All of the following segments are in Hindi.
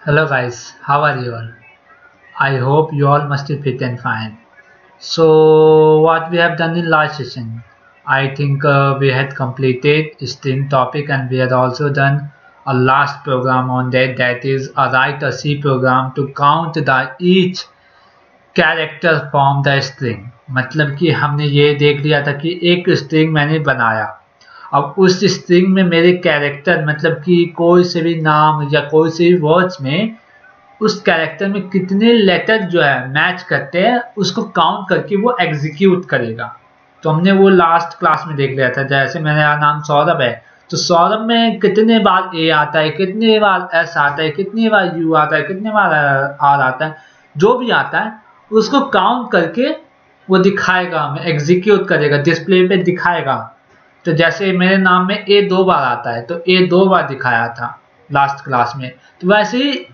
Hello guys, how are you all? I hope you all must be fit and fine. So what we have done in last session, I think we had completed string topic and we had also done a last program on that is a write a C program to count the each character from the string. मतलब कि हमने ये देख लिया था कि एक string मैंने बनाया, अब उस स्ट्रिंग में मेरे कैरेक्टर मतलब कि कोई से भी नाम या कोई से भी वर्ड्स में उस कैरेक्टर में कितने लेटर जो है मैच करते हैं उसको काउंट करके वो एग्जीक्यूट करेगा। तो हमने वो लास्ट क्लास में देख लिया था। जैसे मेरा नाम सौरभ है तो सौरभ में कितने बार ए आता है, कितने बार एस आता है, कितनी बार यू आता है, कितने बार आर आता है, जो भी आता है उसको काउंट करके वो दिखाएगा, हमें एग्जीक्यूट करेगा, डिस्प्ले पे दिखाएगा। तो जैसे मेरे नाम में ए 2 बार आता है तो ए 2 बार दिखाया था लास्ट क्लास में। तो वैसे ही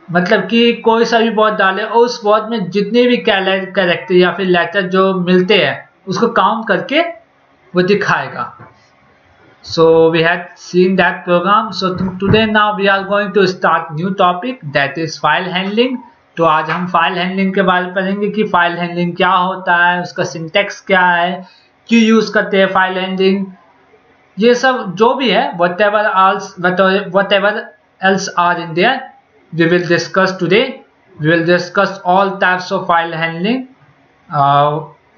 मतलब कि कोई सा भी वर्ड डाले और उस वर्ड में जितने भी कैरेक्टर या फिर लेटर जो मिलते हैं उसको काउंट करके वो दिखाएगा। So we had seen that program. So today now we are going to start new topic that is file handling. तो आज हम फाइल हैंडलिंग के बारे में पढ़ेंगे कि फाइल हैंडलिंग क्या होता है, उसका सिंटेक्स क्या है, क्यों यूज करते हैं फाइल हैंडलिंग, ये सब जो भी है whatever else are in there we will discuss today. We will discuss all types of file handling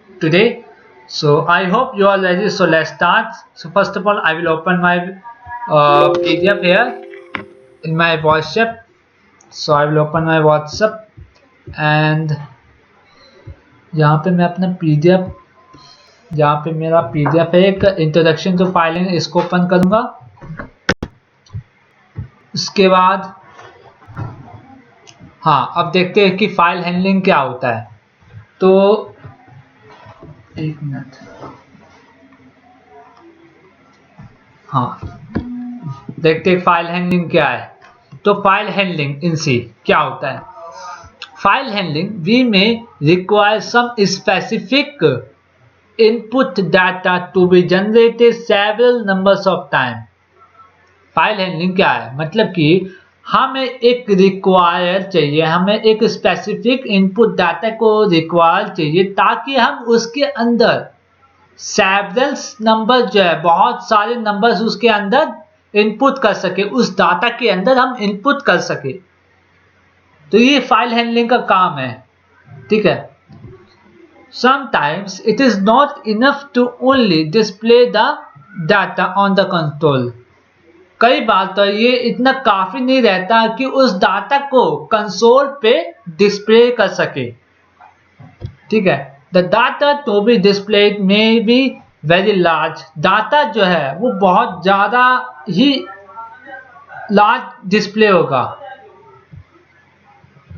today. So I hope you are ready. So let's start. So first of all I will open my PDF here in my WhatsApp. So I will open my WhatsApp and यहाँ पे मैं अपना PDF, यहाँ पे मेरा PDF है एक इंट्रोडक्शन टू फाइलिंग, इसको ओपन करूंगा। उसके बाद हाँ, अब देखते हैं कि फाइल हैंडलिंग क्या होता है। तो एक मिनट, हाँ देखते हैं फाइल हैंडलिंग क्या है। तो फाइल हैंडलिंग इन सी क्या होता है। File handling we may require some specific input data to be generated several numbers of time. File handling क्या है, मतलब कि हमें एक रिक्वायर चाहिए, हमें एक स्पेसिफिक इनपुट डाटा को रिक्वायर चाहिए ताकि हम उसके अंदर सेवरल नंबर जो है बहुत सारे नंबर्स उसके अंदर इनपुट कर सके, उस डाटा के अंदर हम इनपुट कर सके। तो ये फाइल हैंडलिंग का काम है, ठीक है। Sometimes it is not enough to only display the data on the console. कई बार तो ये इतना काफी नहीं रहता कि उस डाटा को कंसोल पे डिस्प्ले कर सके, ठीक है। The data to be displayed may be very large. Data जो है वो बहुत ज्यादा ही लार्ज डिस्प्ले होगा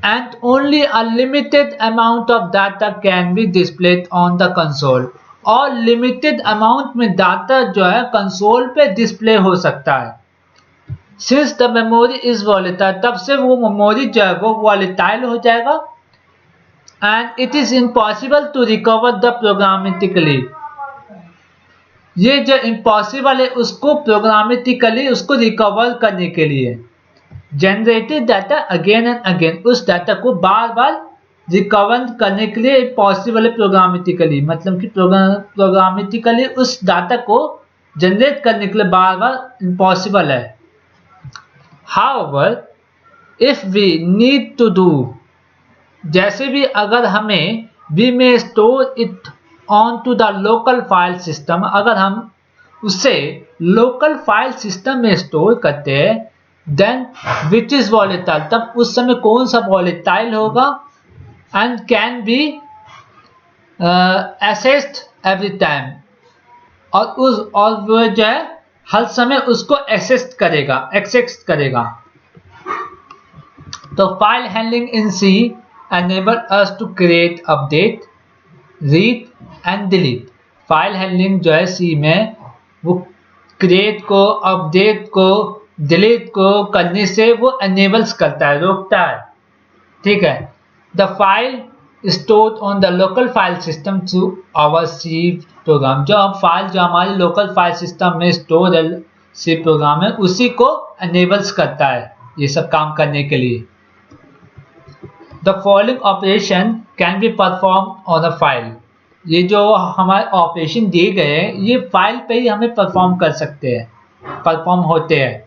and only a limited amount of data can be displayed on the console. और लिमिटेड अमाउंट में डाटा जो है कंसोल पे डिस्प्ले हो सकता है। Since the memory is volatile, तब से वो मेमोरी जो है वो वॉलेटाइल हो जाएगा and it is impossible to recover the programmatically. ये जो इम्पॉसिबल है उसको प्रोग्रामेटिकली उसको रिकवर करने के लिए generated data again and again, उस डाटा को बार बार रिकवर करने के लिए पॉसिबल है प्रोग्रामेटिकली, मतलब कि प्रोग्रामेटिकली उस डाटा को जनरेट करने के लिए बार बार इम्पॉसिबल है। However, if we need to do, जैसे भी अगर हमें we may store it onto the local file system, अगर हम उसे लोकल फाइल सिस्टम में स्टोर करते हैं then which is volatile, तब उस समय कौन सा volatile होगा and can be accessed every time, और वो जो है हर समय उसको एक्सेस करेगा। तो file handling in C enable us to create, update, read and delete. File handling जो है सी में वो क्रिएट को, अपडेट को, डिलीट को करने से वो enables करता है, रोकता है, ठीक है। The file stored on the local file system through our C program, जो हम फाइल जो हमारे लोकल फाइल सिस्टम में स्टोर है सी प्रोग्राम है उसी को enables करता है। ये सब काम करने के लिए। The following operation can be perform on a file. ये जो हमारे ऑपरेशन दिए गए हैं ये फाइल पे ही हमें परफॉर्म कर सकते हैं, परफॉर्म होते हैं।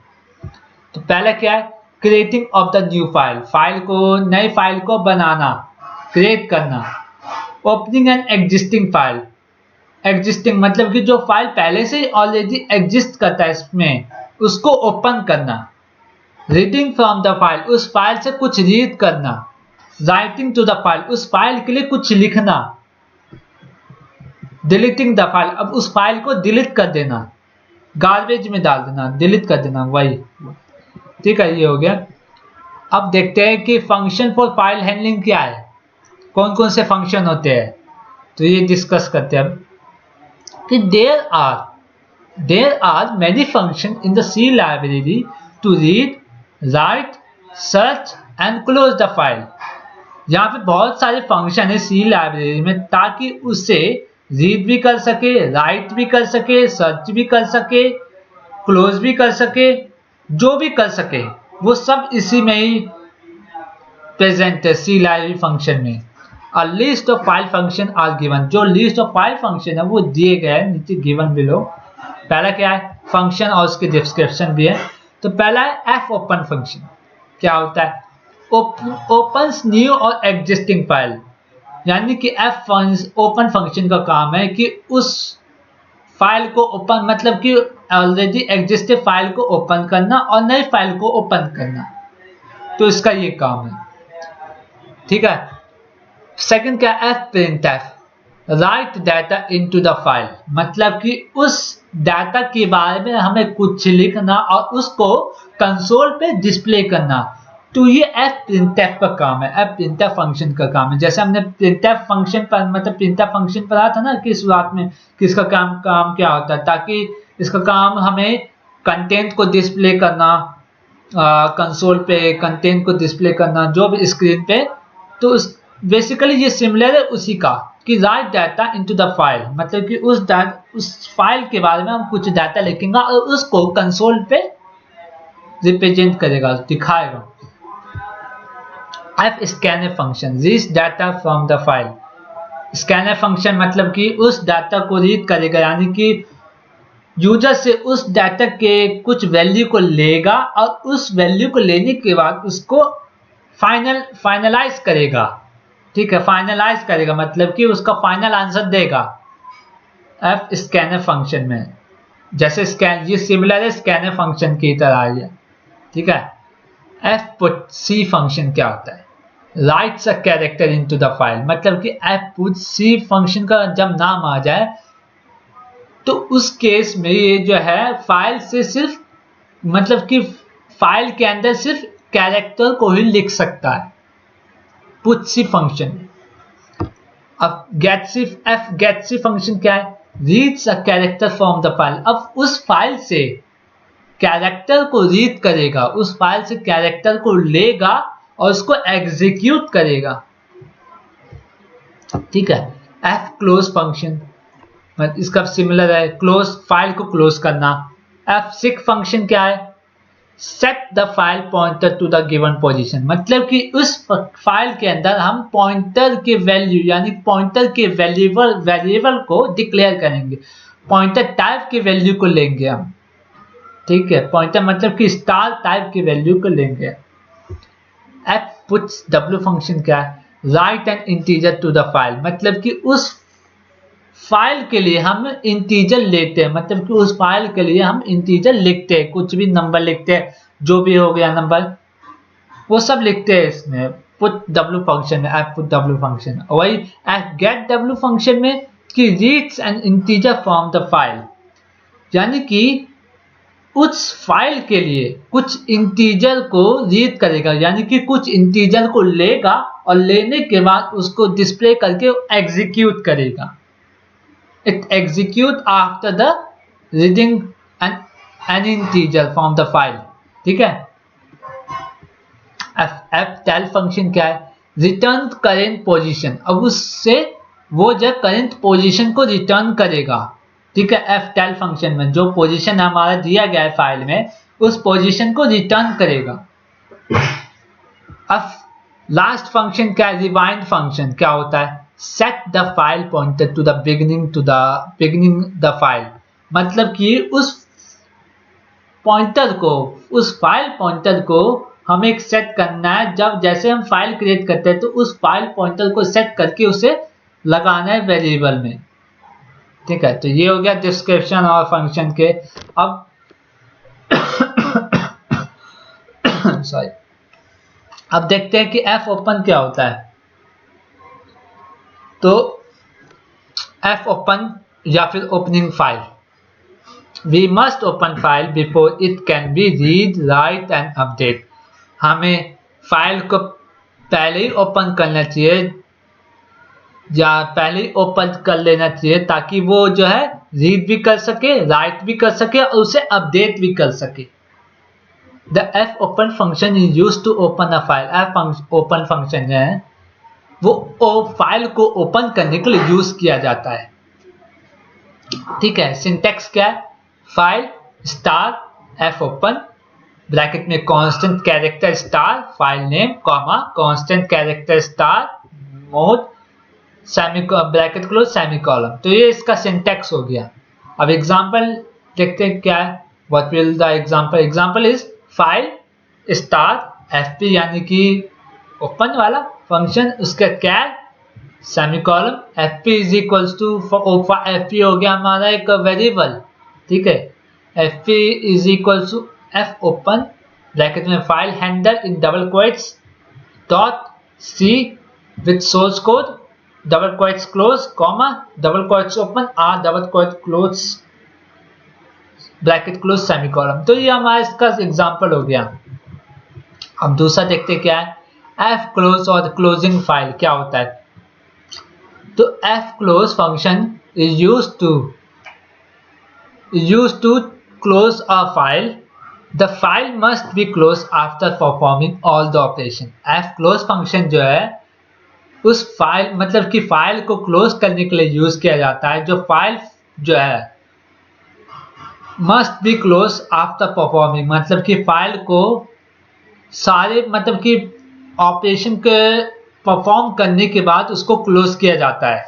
तो पहला क्या है, creating of the new file, file को, नई फाइल को बनाना, क्रिएट करना। Opening an existing file, existing मतलब कि जो फाइल पहले से ऑलरेडी एग्जिस्ट करता है इसमें, उसको ओपन करना। रीडिंग फ्रॉम द फाइल, उस फाइल से कुछ रीड करना। राइटिंग टू द फाइल, उस फाइल के लिए कुछ लिखना। डिलीटिंग द फाइल, अब उस फाइल को डिलीट कर देना, गार्बेज में डाल देना, डिलीट कर देना, वही। ठीक है, ये हो गया। अब देखते हैं कि फंक्शन फॉर फाइल हैंडलिंग क्या है, कौन कौन से फंक्शन होते हैं। तो ये डिस्कस करते हैं अब कि there are many function in the C library to read, write, search and close the file. यहाँ पे बहुत सारे फंक्शन है सी लाइब्रेरी में, ताकि उसे रीड भी कर सके, राइट भी कर सके, सर्च भी कर सके, क्लोज भी कर सके, जो भी कर सके वो सब इसी में ही प्रेजेंट है सी लाइब्रेरी फंक्शन में। A list of file function are given, जो लिस्ट ऑफ फाइल फंक्शन है वो दिए गए हैं नीचे गिवन बिलो। पहला क्या है, फंक्शन और उसके डिस्क्रिप्शन भी है। तो पहला है एफ ओपन फंक्शन। क्या होता है, ओपन्स न्यू और एग्जिस्टिंग फाइल, यानी कि एफ ओपन फंक्शन का काम है कि उस फाइल को ओपन, मतलब कि ऑलरेडी एग्जिस्टिंग फाइल को ओपन करना और नई फाइल को ओपन करना। तो इसका ये काम है। ठीक है। सेकंड क्या, F print F, right data into the file, मतलब कि उस डाटा के बारे में हमें कुछ लिखना और उसको कंसोल पे डिस्प्ले करना। तो ये एफ प्रिंटफ का काम है, एफ प्रिंटफ फंक्शन का काम है। जैसे हमने प्रिंटफ फंक्शन पर, मतलब प्रिंटफ फंक्शन पढ़ा था ना कि शुरुआत में, किसका काम क्या होता है, ताकि इसका काम हमें कंटेंट को डिस्प्ले करना, कंसोल पे कंटेंट को डिस्प्ले करना, जो भी स्क्रीन पे। तो बेसिकली ये सिमिलर है उसी का, कि right data into the file, मतलब कि उस फाइल के बारे में हम कुछ डाटा लिखेंगे और उसको कंसोल पे रिप्रेजेंट करेगा, दिखाएगा। F scanner function, read data from the file. Scanner function मतलब कि उस डाटा को रीड करेगा, यानी कि यूजर से उस डाटा के कुछ वैल्यू को लेगा और उस वैल्यू को लेने के बाद उसको फाइनलाइज करेगा। ठीक है, फाइनलाइज करेगा मतलब कि उसका फाइनल आंसर देगा एफ स्कैनर फंक्शन में। जैसे स्कैन, ये सिमिलर है स्कैनर फंक्शन की तरह है। ठीक है। एफ पुट सी फंक्शन क्या होता है, rights a character into the file, मतलब कि एफ पुट सी फंक्शन का जब नाम आ जाए तो उस केस में ये जो है फाइल से सिर्फ, मतलब कि फाइल के अंदर सिर्फ कैरेक्टर को ही लिख सकता है, पुट सी फंक्शन। अब गेट सी फंक्शन क्या है, reads a character from the file. अब उस फाइल से कैरेक्टर को रीड करेगा, उस फाइल से कैरेक्टर को लेगा और उसको एग्जीक्यूट करेगा। ठीक है। एफ क्लोज फंक्शन, इसका सिमिलर है, क्लोज, फाइल को क्लोज करना। एफ सिक फंक्शन क्या है, set the file pointer to the given position, मतलब कि उस फाइल के अंदर हम पॉइंटर के वैल्यू, यानी पॉइंटर के वेरिएबल को डिक्लेयर करेंगे, पॉइंटर टाइप के वैल्यू को लेंगे हम। ठीक है, पॉइंटर मतलब कि स्टार टाइप की वैल्यू को लेंगे। एफ पुट्स डब्ल्यू फंक्शन क्या है, write an integer to the file, मतलब कि उस फाइल के लिए हम इंटीजर लेते हैं, मतलब कि उस फाइल के लिए हम इंटीजर लिखते हैं, कुछ भी नंबर लिखते हैं, जो भी हो गया नंबर वो सब लिखते हैं इसमें पुट डब्ल्यू फंक्शन में, एफ पुट डब्ल्यू फंक्शन। वही एफ गेट डब्ल्यू फंक्शन में कि reads N integer from the file, यानी कि उस फाइल के लिए कुछ इंटीजर को रीड करेगा, यानी कि कुछ इंटीजर को लेगा और लेने के बाद उसको डिस्प्ले करके एग्जीक्यूट करेगा। It execute after the reading an integer from the file। ठीक है। एफ टेल फंक्शन क्या है, रिटर्न करेंट पोजीशन, अब उससे वो जब करेंट पोजीशन को रिटर्न करेगा। ठीक है, एफ टेल फंक्शन में जो पोजीशन हमारा दिया गया है फाइल में, उस पोजीशन को रिटर्न करेगा। अब लास्ट फंक्शन क्या है, रिवाइंड फंक्शन क्या होता है, set the file pointer to the beginning the file, मतलब कि उस पॉइंटर को, उस फाइल पॉइंटर को हमें एक सेट करना है, जब जैसे हम फाइल क्रिएट करते हैं तो उस फाइल पॉइंटर को सेट करके उसे लगाना है वेरिएबल में। ठीक है, तो ये हो गया डिस्क्रिप्शन और फंक्शन के। अब सॉरी, अब देखते हैं कि एफ ओपन क्या होता है। तो एफ ओपन या फिर opening file, we must open file before it can be read, write and update. हमें फाइल को पहले ही ओपन करना चाहिए या पहले ही ओपन कर लेना चाहिए ताकि वो जो है रीड भी कर सके, राइट भी कर सके और उसे अपडेट भी कर सके। The fopen function is used to open a file. Fopen function जो है वो फाइल को ओपन करने के लिए यूज किया जाता है। ठीक है, सिंटेक्स क्या है, फाइल स्टार fopen ब्रैकेट में constant character star file name comma constant character star mode semi bracket close semicolon. तो ये इसका सिंटेक्स हो गया। अब एग्जांपल देखते हैं क्या है, what will the example, example is file star FP यानी कि ओपन वाला फंक्शन, उसका कैर semicolon FP is equals to, FP हो गया हमारा एक वेरिएबल। ठीक है, FP is equals to F open bracket में file handle in double quotes dot C with source code double quotes close comma double quotes open R double quotes close bracket close semicolon. तो ये हमारा इसका एग्जांपल हो गया। अब दूसरा देखते क्या है, एफ क्लोज और क्लोजिंग फाइल क्या होता है। तो F close function is used to close a file, the file must be close after performing all the operation. F close function जो है उस फाइल मतलब कि फाइल को क्लोज करने के लिए यूज किया जाता है, जो फाइल जो है must be close after performing, मतलब कि फाइल को सारे मतलब कि ऑपरेशन के परफॉर्म करने के बाद उसको क्लोज किया जाता है।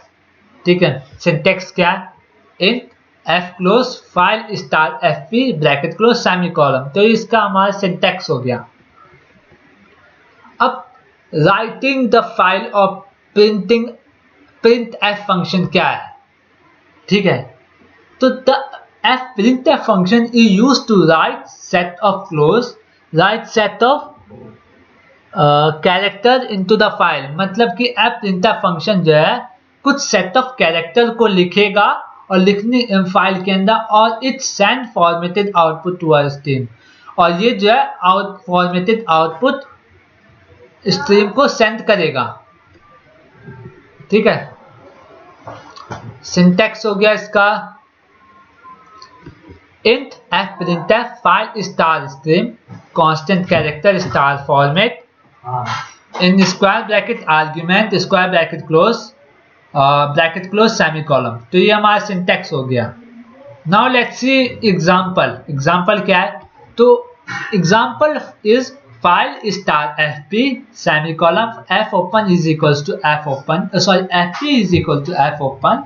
ठीक है, सिंटेक्स क्या है, int F close file star F P bracket close semicolon. तो इसका हमारा सिंटेक्स हो गया। अब राइटिंग द फाइल और प्रिंट एफ फंक्शन क्या है। ठीक है, तो the printf function is used to write set of character into the file, मतलब कि printf फंक्शन जो है कुछ सेट ऑफ कैरेक्टर को लिखेगा और लिखने फाइल के अंदर, और it send formatted output to a stream, और ये जो है फॉर्मेटेड आउटपुट स्ट्रीम को सेंड करेगा। ठीक है, सिंटेक्स हो गया इसका, int f printf file star stream constant character star format in square bracket argument square bracket close semicolon। तो ये हमारा सिंटेक्स हो गया। नाउ लेट्स सी एग्जांपल क्या है। तो example is file star fp semicolon f open is equals to f open fp is equal to f open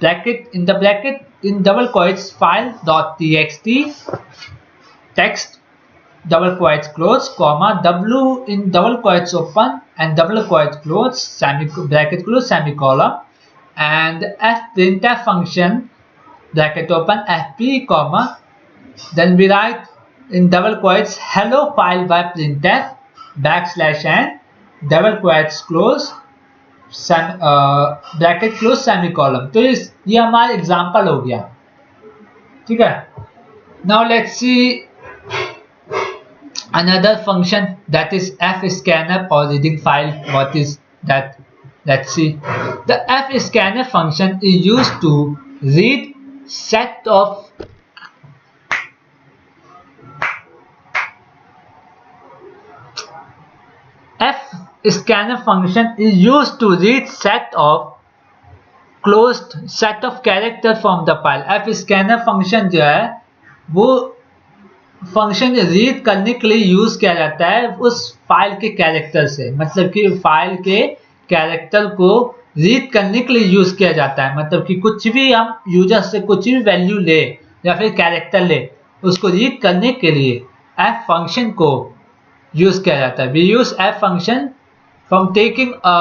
bracket in double quotes file.txt text double quotes close comma w in double quotes open and double quotes close bracket close semicolon and f printf function bracket open fp comma then we write in double quotes hello file by printf backslash n double quotes close bracket close semicolon. तो ये हमारा एग्जांपल हो गया। ठीक है, now let's see another function that is F scanner और reading file. What is that, let's see. The F scanner function is used to read set of scanner function is used to read closed set of character from the file। f scanner function जो है वो फंक्शन रीड करने के लिए यूज किया जाता है उस फाइल के कैरेक्टर से, मतलब कि फाइल के कैरेक्टर को रीड करने के लिए यूज किया जाता है। मतलब कि कुछ भी हम यूजर से कुछ भी वैल्यू ले या फिर कैरेक्टर ले, उसको रीड करने के लिए एफ फंक्शन को यूज किया जाता है। We use F function from taking a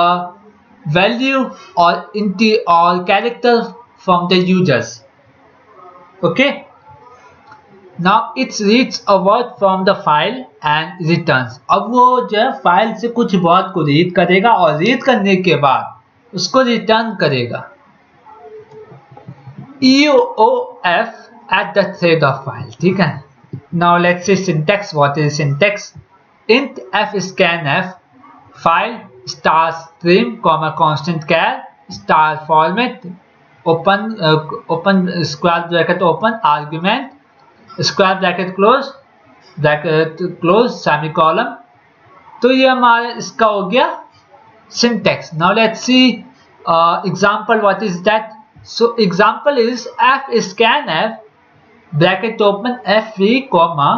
value और character from the users. Okay, now it reads a word from the file and returns। अब वो जो है फाइल से कुछ वर्ड को रीड करेगा और रीड करने के बाद उसको रिटर्न करेगा। EOF at the thread of file, ठीक है। Now let's see syntax. What is syntax? Int f scanf file star stream comma constant char star format open square bracket open argument square bracket close semicolon. तो ये हमारा इसका हो गया syntax. Now let's see example. What is that? So example is F scan F bracket open F V comma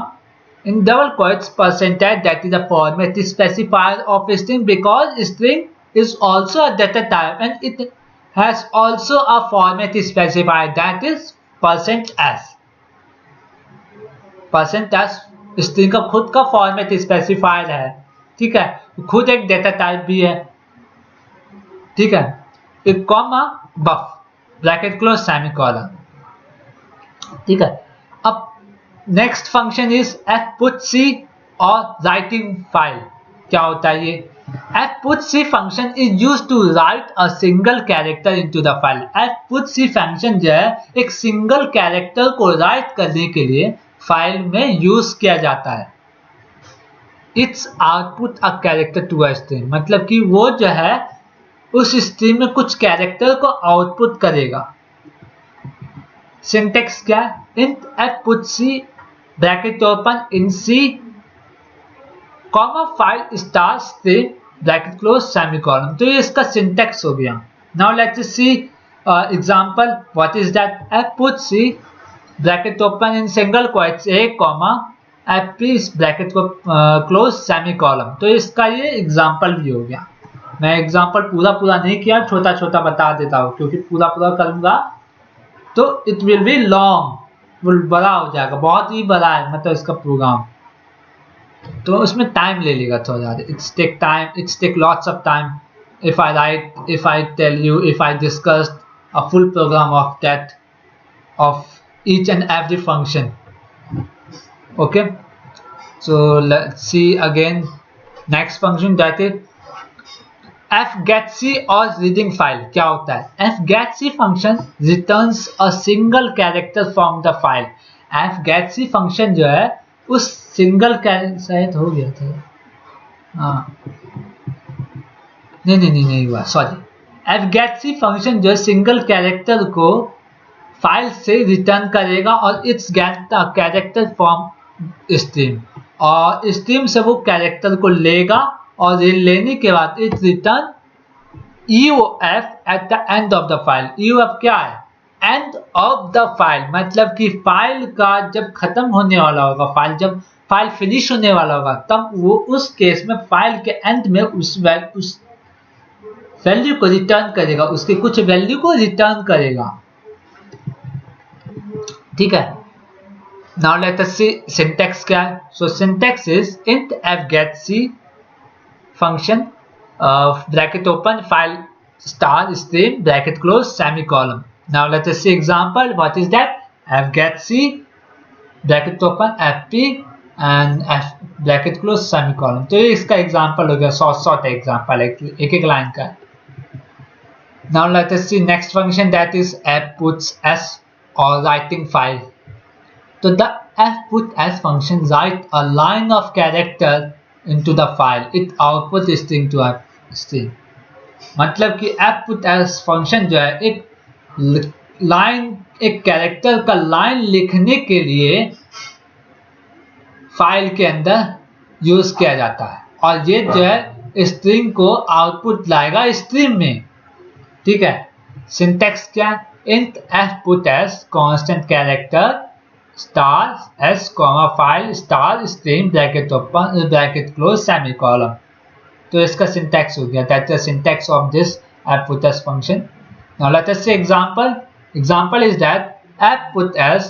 in double quotes percentage that is the format specifier of string because string is also a data type and it has also a format specifier that is %s। %s string का खुद का फॉर्मेट स्पेसिफाइड है, ठीक है, खुद एक डेटा टाइप भी है, ठीक है। एक comma buf bracket close semicolon, ठीक है। अब next function is F put C और राइटिंग फाइल। क्या होता है ये? F put C function is use to write a single character into the file. F put C function जो है एक सिंगल कैरेक्टर को राइट करने के लिए फाइल में यूज किया जाता है। It's output a character to a string, मतलब कि वो जो है उस स्ट्रिंग में कुछ कैरेक्टर को आउटपुट करेगा। सिंटेक्स क्या है? Int F put C bracket open in C comma file star string bracket close semicolon. तो ये इसका सिंटेक्स हो गया। Now let's see example. What is that? F put C bracket open in single quotes A comma F P bracket को क्लोज सेमीकोलन। तो इसका ये एग्जांपल भी हो गया। मैं एग्जांपल पूरा नहीं किया, छोटा छोटा बता देता हूँ, क्योंकि पूरा करूंगा तो इट विल बी लॉन्ग, बड़ा हो जाएगा, बहुत ही बड़ा है मतलब इसका प्रोग्राम, तो उसमें टाइम ले लेगा थोड़ा ज़्यादा। It's take lots of time if I tell you, if I discussed a full program of that, of each and every function. Okay, so let's see again next function, that is fgetc or reading file। क्या होता है? fgetc function returns a single character from the file। fgetc function जो है उस सिंगल कैरेक्टर, शायद हो गया था, हाँ नहीं हुआ, सॉरी। fgetc फंक्शन जो है सिंगल कैरेक्टर को फाइल से रिटर्न करेगा और it's get the character from stream, और स्ट्रीम से वो कैरेक्टर को लेगा और लेने के बाद it return EOF eight the end of the file. EOF क्या है? एंड ऑफ द फाइल, मतलब कि फाइल का जब खत्म होने वाला होगा, जब फाइल फिनिश होने वाला होगा, तब वो उस केस में फाइल के एंड में उस वैल्यू को रिटर्न करेगा, उसके कुछ वैल्यू को रिटर्न करेगा, ठीक है। Now let us see syntax क्या है। So syntax is int fgetc function bracket open file star stream bracket close semicolon. Now let us see example. What is that? fgetc bracket open fp and bracket close semicolon. तो ये इसका एग्जांपल हो गया, शॉर्ट एग्जांपल, एक लाइन का। Now let us see next function, that is f puts s or writing file। तो the f put s function write a line of character into the file, it output string to a string। मतलब कि f put s फंक्शन जो है एक लाइन, एक कैरेक्टर का लाइन लिखने के लिए फाइल के अंदर यूज किया जाता है, और ये जो है स्ट्रिंग को आउटपुट लाएगा स्ट्रीम में, ठीक है। सिंटैक्स क्या? int f put s constant character star S comma file star stream bracket open bracket close semicolon. तो इसका सिंटैक्स हो गया, that is syntax of this fputs function. Now let us say example. Example is that fputs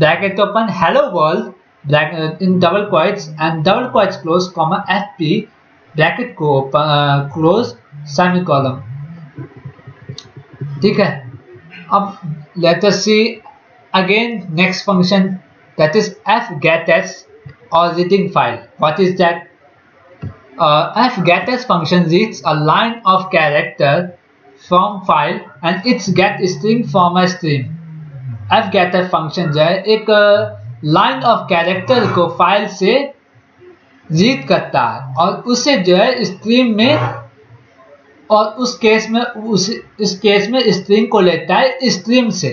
bracket open hello world bracket in double quotes and double quotes close comma fp bracket को open close semicolon. ठीक है, अब let us see again next function, that is fgetS or reading file. What is that? fgetS function reads a line of character from file and its get string from a stream. fgetS function जो है एक लाइन ऑफ कैरेक्टर को फाइल से रीड करता है और उसे जो है स्ट्रीम में, और उस केस में इस केस में स्ट्रिंग को लेता है स्ट्रीम से।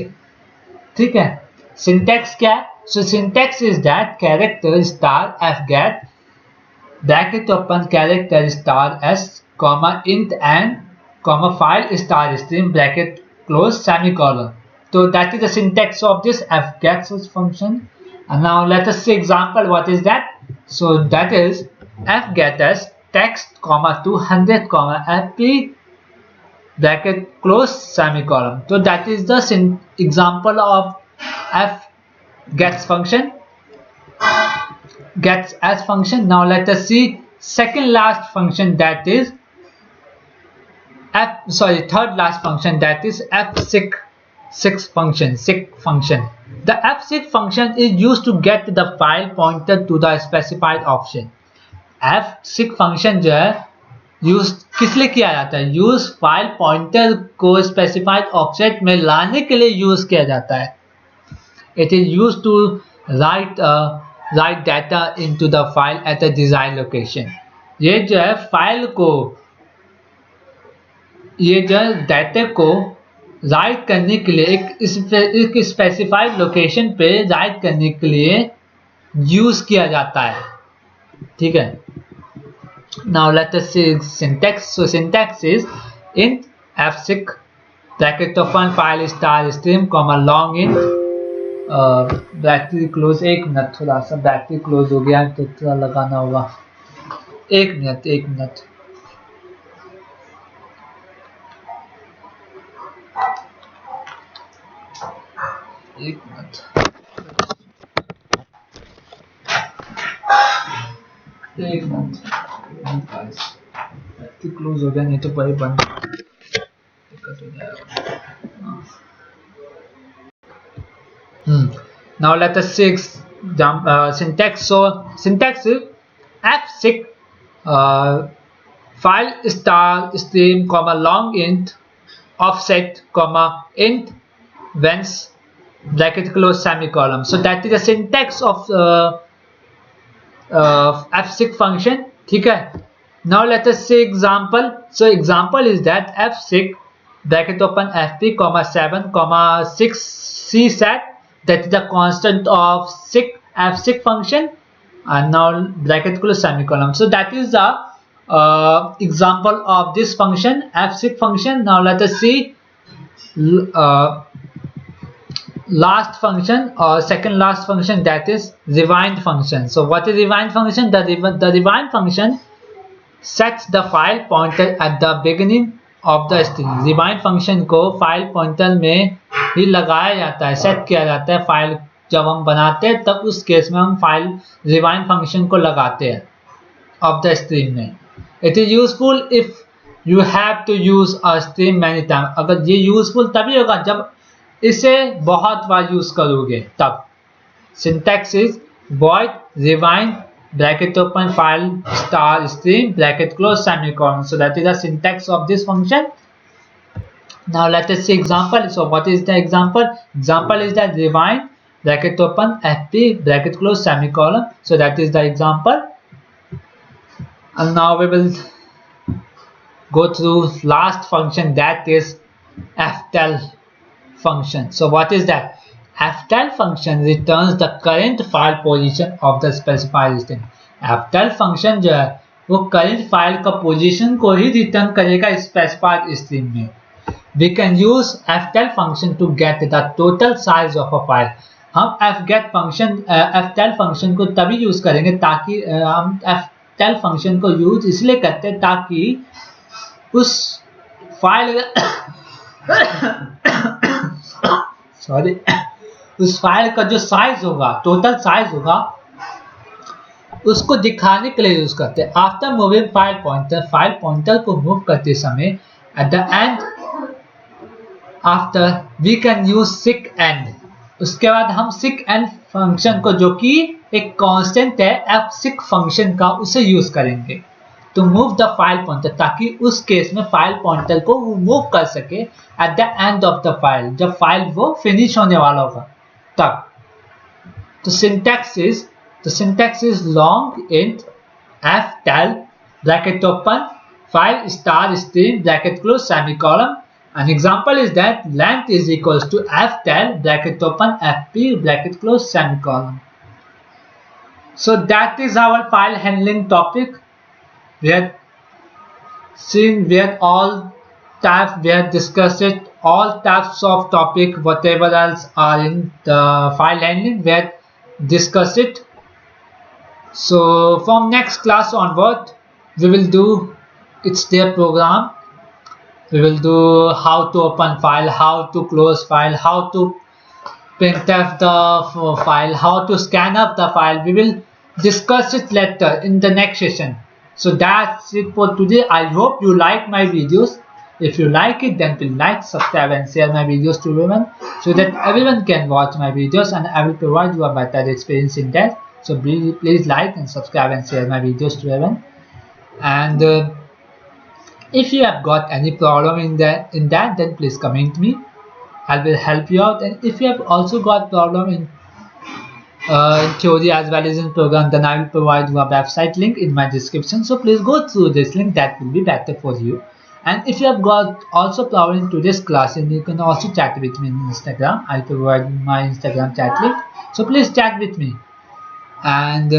ठीक है, सिंटैक्स क्या है? So syntax is that character star fget bracket open character star s comma int and comma file star stream bracket close semicolon. So that is the syntax of this fgetS function. And now let us see example. What is that? So that is fgetS text comma 200 comma fp bracket close semicolon. So that is the example of fgetS function. getS function. Now let us see second last function, that is third last function, that is fseek function. The fseek function is used to get the file pointer to the specified option. fseek function जो है यूज किस लिए किया जाता है? यूज फाइल पॉइंटर को स्पेसिफाइड ऑफसेट में लाने के लिए यूज किया जाता है. It is use to write data into the file at the desired location. ये जो है फाइल को, ये जो है डाटा को राइट करने के लिए एक स्पेसिफाइड लोकेशन पे राइट करने के लिए यूज किया जाता है. ठीक है, now let us see syntax. So syntax is int fseek bracket open file star stream comma long int battery close. एक मिनट, थोड़ा सा बैटरी क्लोज हो गया तो थोड़ा लगाना होगा. एक मिनट एक मिनट. क्लोज हो गया, नहीं तो पहले बंद दिक्कत हो जाएगा. Now let us see syntax. So syntax is fseek file star stream comma long int offset comma int whence bracket close semicolon. So that is the syntax of fseek function. ठीक है, now let us see example. So example is that fseek bracket open fp comma 7 comma 6 cset, that is the constant of fseek function, and now bracket close semicolon. So that is the example of this function, fseek function. Now let us see last function or second last function, that is rewind function. So what is rewind function? The rewind function sets the file pointer at the beginning of the string. rewind function को फाइल पॉइंटर में ही लगाया जाता है, सेट किया जाता है. फाइल जब हम बनाते हैं तब उस केस में हम फाइल rewind function को लगाते हैं of the string में. It is useful if you have to use a string many times. अगर ये यूजफुल तभी होगा जब इसे बहुत बार यूज करोगे तब. Syntax is void rewind bracket open file star stream bracket close semicolon. So that is the syntax of this function. Now let us see example. So what is the example? Example is that rewind bracket open fp bracket close semicolon. So that is the example. And now we will go through last function, that is ftel function. So what is that? ftel function returns the current file position of the specified string. ftel function जो है वो current file का position को ही return करेगा specified string में. We can use ftel function to get the total size of a file. हम fget फंक्शन ftel फंक्शन को तभी यूज करेंगे ताकि हम ftel फंक्शन को यूज इसलिए करते हैं ताकि उस फाइल सॉरी उस फाइल का जो साइज होगा, टोटल साइज होगा, उसको दिखाने के लिए यूज करते हैं। आफ्टर मूविंग फाइल पॉइंटर को मूव करते समय at the end after we can use seek end. उसके बाद हम सिक एंड फंक्शन को, जो कि एक कांस्टेंट है fsick फंक्शन का, उसे यूज करेंगे to move the file pointer, ताकि उस केस में फाइल पॉइंटर को मूव कर सके eight the end of the file, जब फाइल वो फिनिश होने वाला होगा तब। तो syntax is long int ftel bracket open file star stream bracket close semicolon. An example is that length is equals to ftel bracket open fp bracket close semicolon. So that is our file handling topic. We had seen, we had all types, we had discussed it, all types of topic, whatever else are in the file handling, we had discussed it. So from next class onward, we will do it's their program. We will do how to open file, how to close file, how to printf the file, how to scan up the file. We will discuss it later in the next session. So that's it for today. I hope you like my videos. If you like it, then please like, subscribe and share my videos to everyone, so that everyone can watch my videos and I will provide you a better experience in that. So please like and subscribe and share my videos to everyone. And if you have got any problem in that, then please comment me. I will help you out. And if you have also got problem in theory as well as in program, then I will provide you a website link in my description. So please go through this link, that will be better for you. And if you have got also problem in today's class, and you can also chat with me on Instagram. I'll provide my Instagram chat link. So please chat with me. And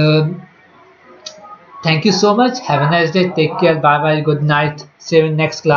thank you so much. Have a nice day. Take care. Bye bye. Good night. See you in next class.